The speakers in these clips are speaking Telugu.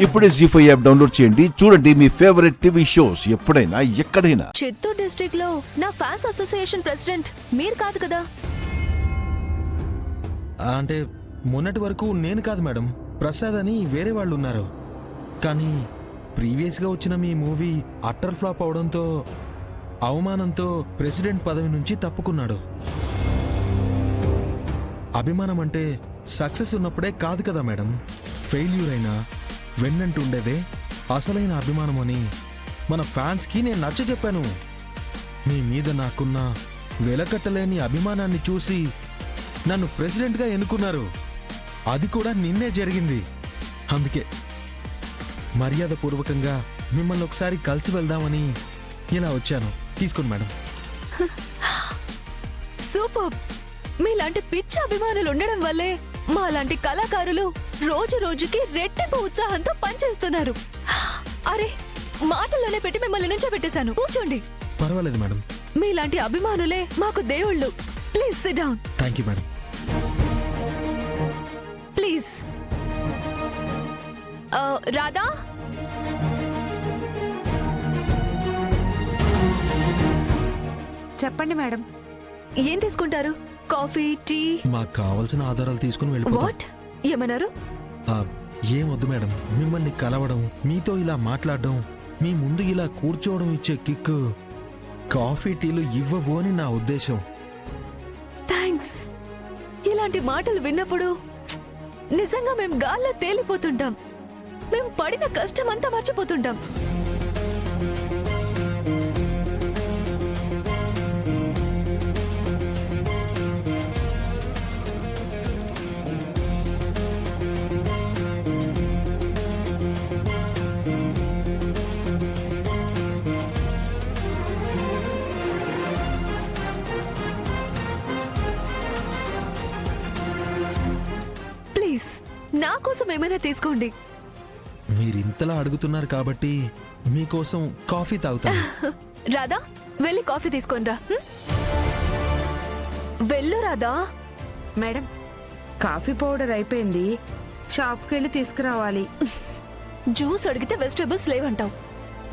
ఇప్పుడే జీ5 యాప్ డౌన్లోడ్ చేయండి. చూడండి మీ ఫేవరెట్ టీవీ షోస్ ఎప్పుడైనా ఎక్కడైనా. చిత్తూరు డిస్ట్రిక్ట్ లో నా ఫ్యాన్స్ అసోసియేషన్ ప్రెసిడెంట్ మీరు కాదు కదా? అంటే మొన్నటి వరకు నేను కాదు మేడం, ప్రసాద్ అని వేరే వాళ్ళు ఉన్నారు. కానీ ప్రీవియస్గా వచ్చిన మీ మూవీ అట్టర్ ఫ్లాప్ అవడంతో అవమానంతో ప్రెసిడెంట్ పదవి నుంచి తప్పుకున్నాడు. అభిమానం అంటే సక్సెస్ ఉన్నప్పుడే కాదు కదా మేడం, ఫెయిల్యూర్ అయినా వెన్నంటుండేదే అసలైన అభిమానం అని మన ఫ్యాన్స్కి నేను నచ్చ చెప్పాను. మీ మీద నాకున్న వెలకట్టలేని అభిమానాన్ని చూసి నన్ను ప్రెసిడెంట్గా ఎన్నుకున్నారు. అది కూడా నిన్నే జరిగింది. అందుకే మర్యాదపూర్వకంగా మిమ్మల్ని ఒకసారి కలిసి వెళ్దామని ఇలా వచ్చాను. తీసుకోండి మేడం. సూపర్. మీలాంటి పిచ్చి అభిమానులు ఉండడం వల్లే మాలాంటి కళాకారులు రోజు రోజుకి రెట్టింపు ఉత్సాహంతో పనిచేస్తున్నారు. అరే, మాటల్లోనే పెట్టి మిమ్మల్ని నుంచో పెట్టేశాను. కూర్చోండి. పర్వాలేదు మేడం. మీలాంటి అభిమానులే మాకు దేవుళ్ళు. Please sit down. Thank you madam. Please. Radha, చెప్పండి మేడం. ఏం తీసుకుంటారు? Coffee, tea? మాకు కావాల్సిన ఆధారాలు తీసుకుని వెళ్ళిపోతాం. వాట్? ఏమన్నారు? ఏం వద్దు మేడం. మిమ్మల్ని కలవడం, మీతో ఇలా మాట్లాడడం, మీ ముందు ఇలా కూర్చోవడం ఇచ్చే కిక్ కాఫీ టీలు ఇవ్వవు అని నా ఉద్దేశం. థ్యాంక్స్. ఇలాంటి మాటలు విన్నప్పుడు నిజంగా మేం గాల్లో తేలిపోతుంటాం. మేం పడిన కష్టం అంతా మర్చిపోతుంటాం. ప్లీజ్, నా కోసం ఏమైనా తీసుకోండి. మీరింతలా అడుగుతున్నారు కాబట్టి మీకోసం కాఫీ తాగుతాను. రాధా, వెళ్ళి కాఫీ తీసుకొనిరా. వెళ్ళు రాధా. మేడం, కాఫీ పౌడర్ అయిపోయింది, షాప్కి వెళ్ళి తీసుకురావాలి. జ్యూస్ అడిగితే వెజిటేబుల్స్ లేవంటావు,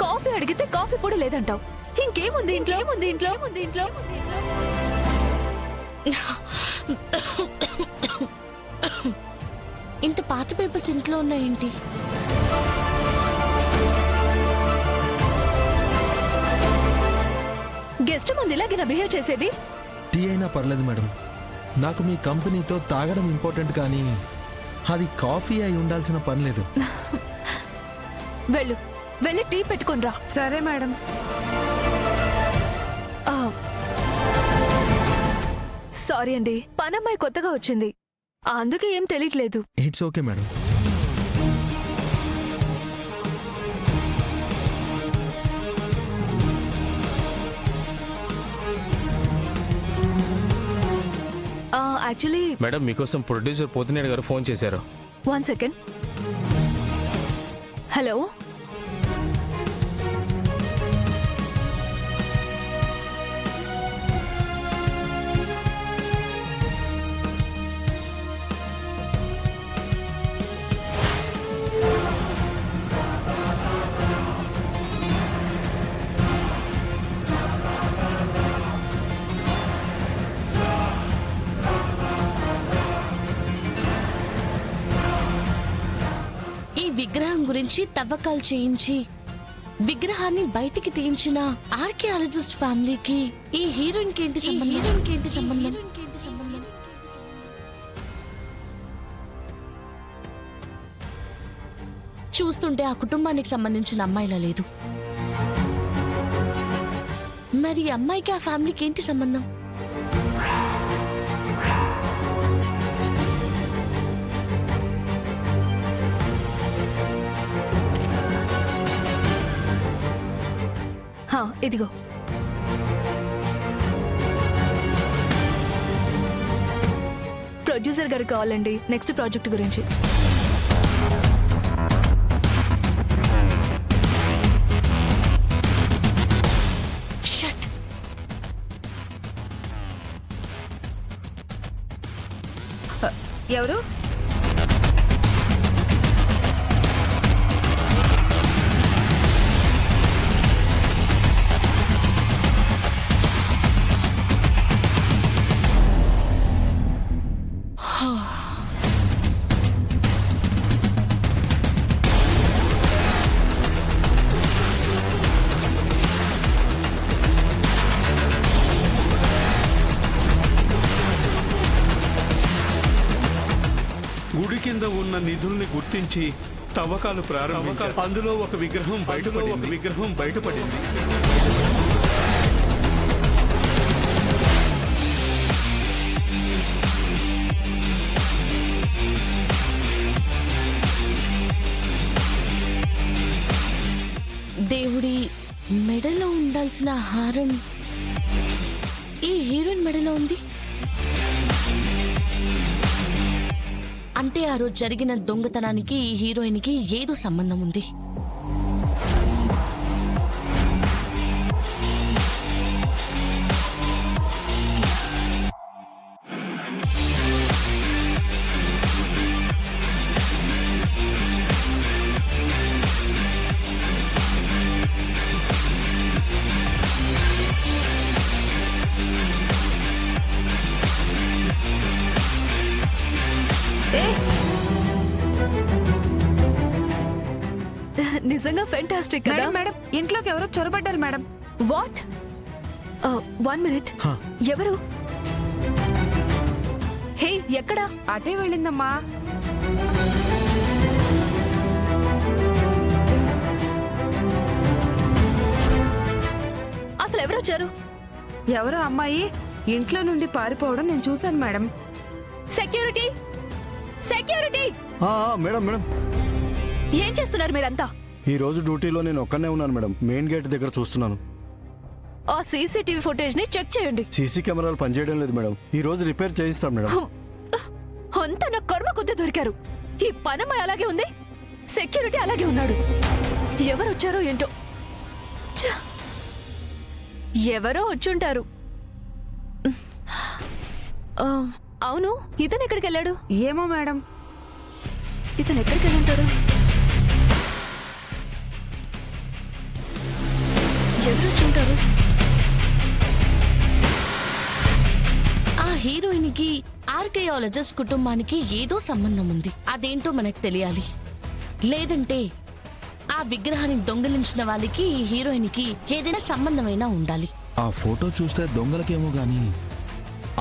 కాఫీ అడిగితే కాఫీ పొడి లేదంటావు. ఇంకేముంది ఇంట్లో? ఏముంది ఇంట్లో? ఏముంది ఇంట్లో? ఇంత పాత పేపర్స్ ఇంట్లో ఉన్నాయేంటి? గెస్ట్ ముందు ఇలాగేనా బిహేవ్ చేసేది? టీ అయినా పర్లేదు మేడం. నాకు మీ కంపెనీతో తాగడం ఇంపార్టెంట్, కానీ అది కాఫీ అయి ఉండాల్సిన పని లేదు. వెళ్ళు, వెళ్ళి టీ పెట్టుకొనిరా. సరే మేడం. సారీ అండి, పనమ్మాయి కొత్తగా వచ్చింది, అందుకే ఏం తెలియట్లేదు. It's okay madam. Actually madam, మీకోసం ప్రొడ్యూసర్ పోతినేడు గారు ఫోన్ చేశారు. 1 సెకండ్. హలో, విగ్రహం గురించి తవ్వకాలు చేయించి విగ్రహాన్ని బయటికి తీయించిన ఆర్కియాలజిస్ట్ ఫ్యామిలీకి ఈ హీరోయిన్ కి ఏంటి సంబంధం? చూస్తుంటే ఆ కుటుంబానికి సంబంధించిన అమ్మాయిలా లేదు. మరి ఈ అమ్మాయికి ఆ ఫ్యామిలీకి ఏంటి సంబంధం? ఇదిగో. ప్రొడ్యూసర్ గారు కావాలండి, నెక్స్ట్ ప్రాజెక్ట్ గురించి. ఎవరు? నిధుల్ని గుర్తించి తవ్వకాలు ప్రారంభించారు. అందులో ఒక విగ్రహం బయటపడింది. దేవుడి మెడలో ఉండాల్సిన హారం ఈ హీరోయిన్ మెడలో ఉంది. అంటే ఆ రోజు జరిగిన దొంగతనానికి ఈ హీరోయిన్కి ఏదో సంబంధం ఉంది. నిజంగా ఫెంటాస్టిక్ కదా. మేడం మేడం ఇంట్లోకి ఎవరో చొరబడ్డారు మేడం. వాట్? 1 మినిట్. హా. ఎవరు? హే, ఎక్కడా? అటే వెళ్ళిందమ్మా. అసలు ఎవరు వచ్చారు? ఎవరో అమ్మాయి ఇంట్లో నుండి పారిపోవడం నేను చూశాను madam. Security, security! Madam madam, ఏం చేస్తున్నారు మీరంతా? ఈ రోజు డ్యూటీలో నేను ఒక్కనే ఉన్నాను మేడం. మెయిన్ గేట్ దగ్గర చూస్తున్నాను. ఆ సీసీటీవీ ఫుటేజ్ ని చెక్ చేయండి. సీసీ కెమెరాలు పనిచేయడం లేదు మేడం. ఈ రోజు రిపేర్ చేయిస్తాం మేడం. అంతా నా కర్మ కొద్ది దొరికారు. ఈ పనమ్మాయి అలాగే ఉంది, సెక్యూరిటీ అలాగే ఉన్నాడు. ఎవరు వచ్చారో ఏంటో. ఛ! ఎవరో వచ్చుంటారు. అవును, ఇతను ఎక్కడికి వెళ్ళాడు? ఏమో మేడం. ఇతను ఎక్కడికి వెళ్ళి ఉంటాడు? ఎవరు వచ్చుంటారు? ఆ హీరోయిన్కి ఆర్కియాలజిస్ట్ కుటుంబానికి ఏదో సంబంధం ఉంది. అదేంటో మనకు తెలియాలి. లేదంటే ఆ విగ్రహాన్ని దొంగిలించిన వాళ్ళకి ఈ హీరోయిన్కి ఏదైనా సంబంధమైనా ఉండాలి. ఆ ఫోటో చూస్తే దొంగలకేమో గాని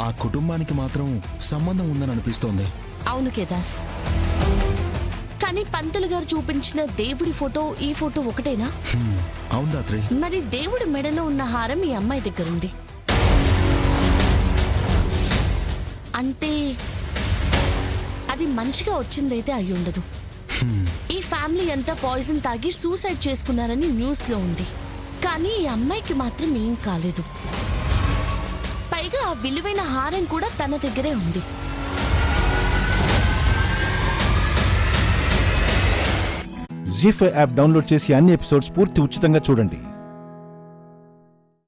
ఆ కుటుంబానికి మాత్రం సంబంధం ఉందని అనిపిస్తోంది. అవును కేదార్, కానీ పంతులు గారు చూపించిన దేవుడి ఫోటో ఈ ఫోటో ఒకటేనా? అవును రాత్రి. మరి దేవుడి మెడలో ఉన్న హారం ఈ అమ్మాయి దగ్గరుంది అంటే అది మంచిగా వచ్చిందైతే అయి ఉండదు. ఈ ఫ్యామిలీ అంతా పాయిజన్ తాగి సూసైడ్ చేసుకున్నారని న్యూస్ లో ఉంది. కానీ ఈ అమ్మాయికి మాత్రం ఏం కాలేదు. పైగా ఆ విలువైన హారం కూడా తన దగ్గరే ఉంది. జీ5 యాప్ డౌన్లోడ్ చేసి అన్ని ఎపిసోడ్స్ పూర్తి ఉచితంగా చూడండి.